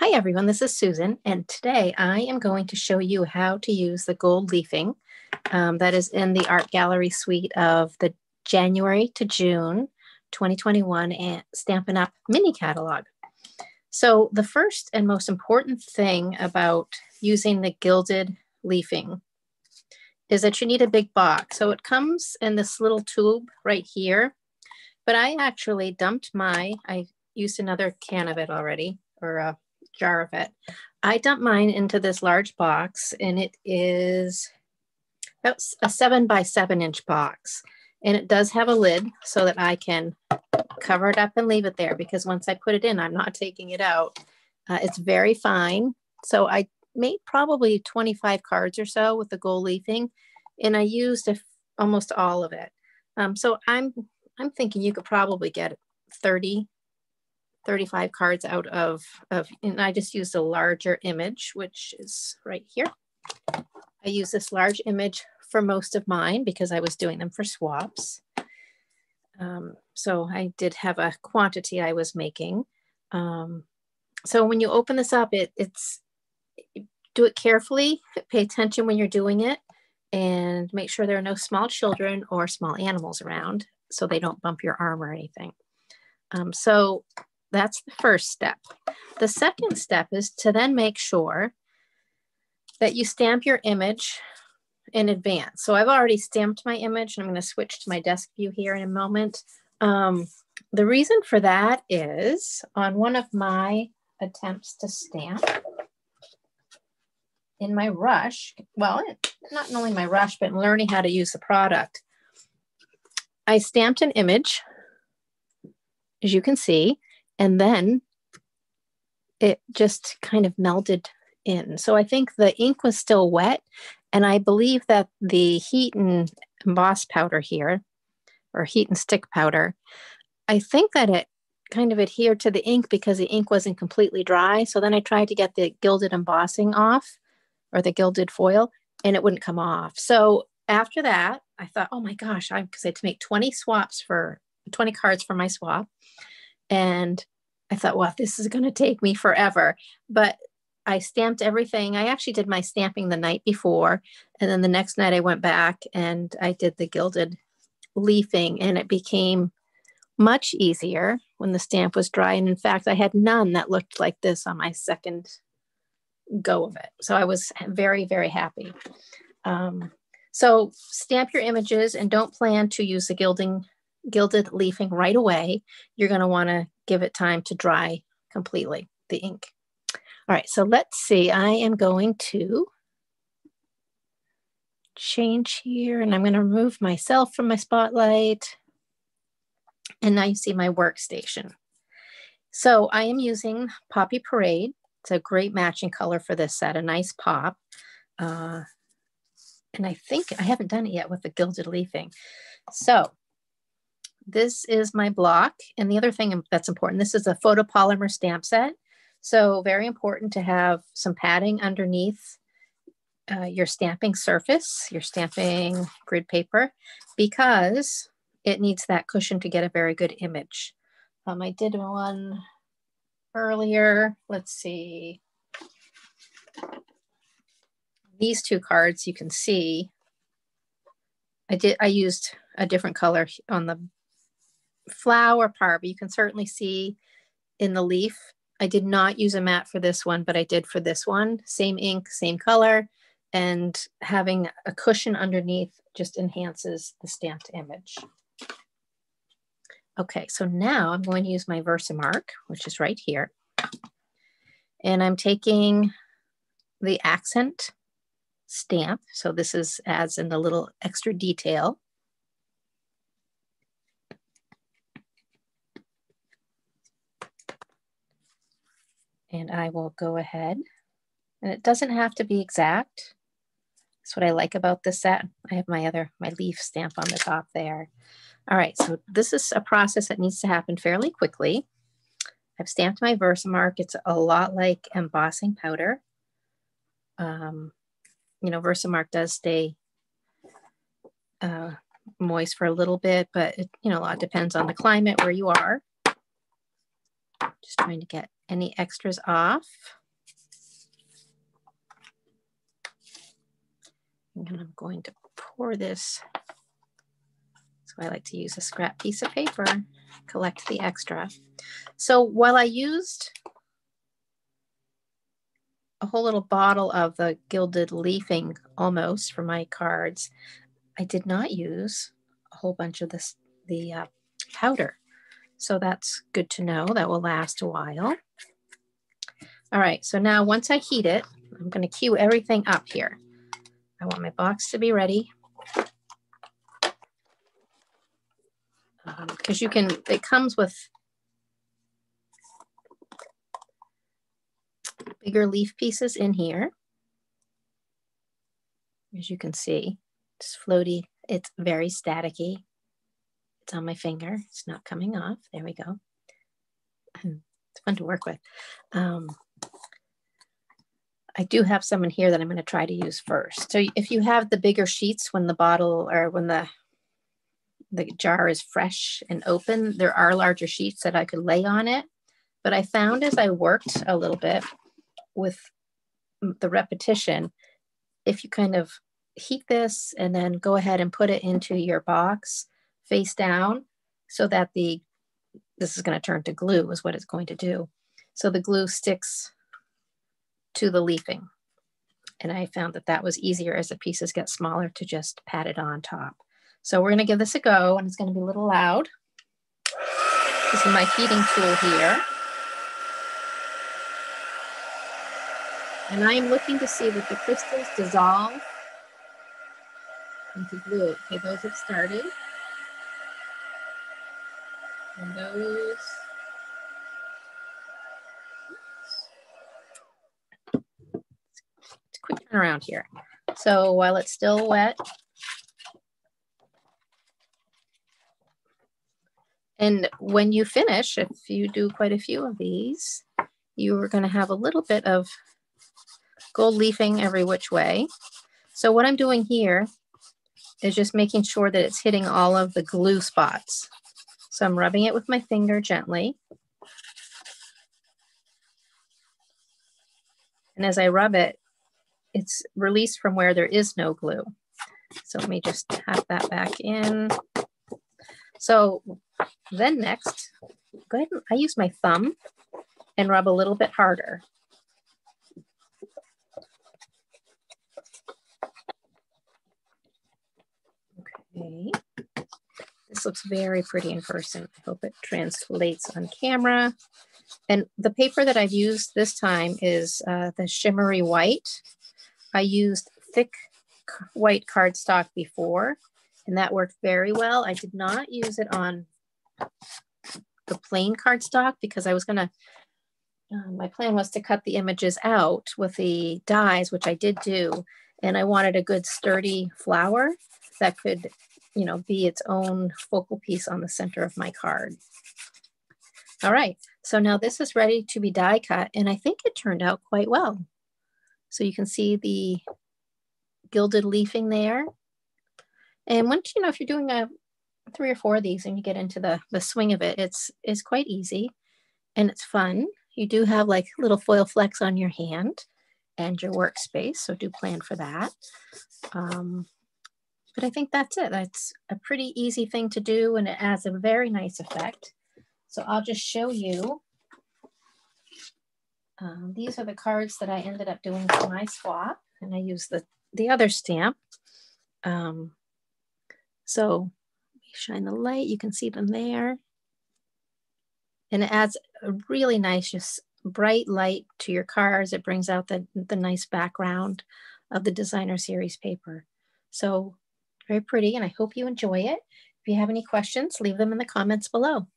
Hi everyone, this is Susan, and today I am going to show you how to use the gold leafing that is in the Art Gallery suite of the January to June 2021 and Stampin' Up! Mini catalog. So the first and most important thing about using the gilded leafing is that you need a big box. So it comes in this little tube right here, but I actually dumped I used another can of it already, or a jar of it. I dumped mine into this large box, and it is about a 7 by 7 inch box. And it does have a lid so that I can cover it up and leave it there, because once I put it in, I'm not taking it out. It's very fine. So I made probably 25 cards or so with the gold leafing, and I used almost all of it. So I'm thinking you could probably get 35 cards out of, and I just used a larger image, which is right here. I use this large image for most of mine because I was doing them for swaps. So I did have a quantity I was making. So when you open this up, do it carefully, pay attention when you're doing it, and make sure there are no small children or small animals around so they don't bump your arm or anything. So that's the first step. The second step is to then make sure that you stamp your image in advance. So I've already stamped my image, and I'm going to switch to my desk view here in a moment. The reason for that is on one of my attempts to stamp in my rush, well, not only my rush, but in learning how to use the product, I stamped an image, as you can see, and then it just kind of melted in. So I think the ink was still wet, and I believe that the heat and emboss powder here, or heat and stick powder, I think that it kind of adhered to the ink because the ink wasn't completely dry. So then I tried to get the gilded embossing off, or the gilded foil, and it wouldn't come off. So after that, I thought, oh my gosh, because I had to make 20 cards for my swap. And I thought, well, this is going to take me forever. But I stamped everything. I actually did my stamping the night before. And then the next night I went back and I did the gilded leafing, and it became much easier when the stamp was dry. And in fact, I had none that looked like this on my second go of it. So I was very, very happy. So stamp your images, and don't plan to use the gilded leafing right away. You're going to want to give it time to dry completely, the ink. All right, so let's see. I am going to change here, and I'm going to remove myself from my spotlight. And now you see my workstation. So I am using Poppy Parade. It's a great matching color for this set, a nice pop. And I think I haven't done it yet with the gilded leafing. So this is my block. And the other thing that's important, this is a photopolymer stamp set. So very important to have some padding underneath your stamping surface, your stamping grid paper, because it needs that cushion to get a very good image. I did one earlier. Let's see. These two cards, you can see, I used a different color on the flower part, but you can certainly see in the leaf. I did not use a matte for this one, but I did for this one. Same ink, same color, and having a cushion underneath just enhances the stamped image. Okay, so now I'm going to use my Versamark, which is right here. And I'm taking the accent stamp. So this adds in the little extra detail. And I will go ahead, and it doesn't have to be exact. That's what I like about this set. I have my leaf stamp on the top there. All right, so this is a process that needs to happen fairly quickly. I've stamped my Versamark. It's a lot like embossing powder. Versamark does stay moist for a little bit, but a lot depends on the climate where you are. Just trying to get any extras off. And I'm going to pour this. So I like to use a scrap piece of paper, collect the extra. So while I used a whole little bottle of the gilded leafing almost for my cards, I did not use a whole bunch of the powder. So that's good to know. That will last a while. All right, so now once I heat it, I'm going to cue everything up here. I want my box to be ready. Because it comes with bigger leaf pieces in here. As you can see, it's floaty. It's very staticky. It's on my finger. It's not coming off. There we go. It's fun to work with. I do have some in here that I'm going to try to use first. So if you have the bigger sheets when the bottle or when the jar is fresh and open, there are larger sheets that I could lay on it. But I found as I worked a little bit with the repetition, if you kind of heat this and then go ahead and put it into your box face down so that this is going to turn to glue is what it's going to do. So the glue sticks to the leafing. And I found that that was easier as the pieces get smaller to just pat it on top. So we're going to give this a go, and it's going to be a little loud. This is my heating tool here. And I'm looking to see that the crystals dissolve into glue. Okay, those have started. And those, it's a quick turn around here. So while it's still wet, and when you finish, if you do quite a few of these, you are going to have a little bit of gold leafing every which way. So what I'm doing here is just making sure that it's hitting all of the glue spots. So I'm rubbing it with my finger gently. And as I rub it, it's released from where there is no glue. So let me just tap that back in. So then next, go ahead and I use my thumb and rub a little bit harder. Okay. This looks very pretty in person. I hope it translates on camera. And the paper that I've used this time is the shimmery white. I used thick white cardstock before, and that worked very well. I did not use it on the plain cardstock because I was gonna, my plan was to cut the images out with the dies, which I did do. And I wanted a good sturdy flower that could, you know, be its own focal piece on the center of my card. All right, so now this is ready to be die cut, and I think it turned out quite well. So you can see the gilded leafing there. And once, you know, if you're doing 3 or 4 of these and you get into the swing of it, it's quite easy and it's fun. You do have like little foil flecks on your hand and your workspace, so do plan for that. But I think that's it. That's a pretty easy thing to do, and it adds a very nice effect. So I'll just show you. These are the cards that I ended up doing for my swap, and I used the other stamp. So let me shine the light. You can see them there. And it adds a really nice, just bright light to your cards. It brings out the nice background of the designer series paper. So very pretty, and I hope you enjoy it. If you have any questions, leave them in the comments below.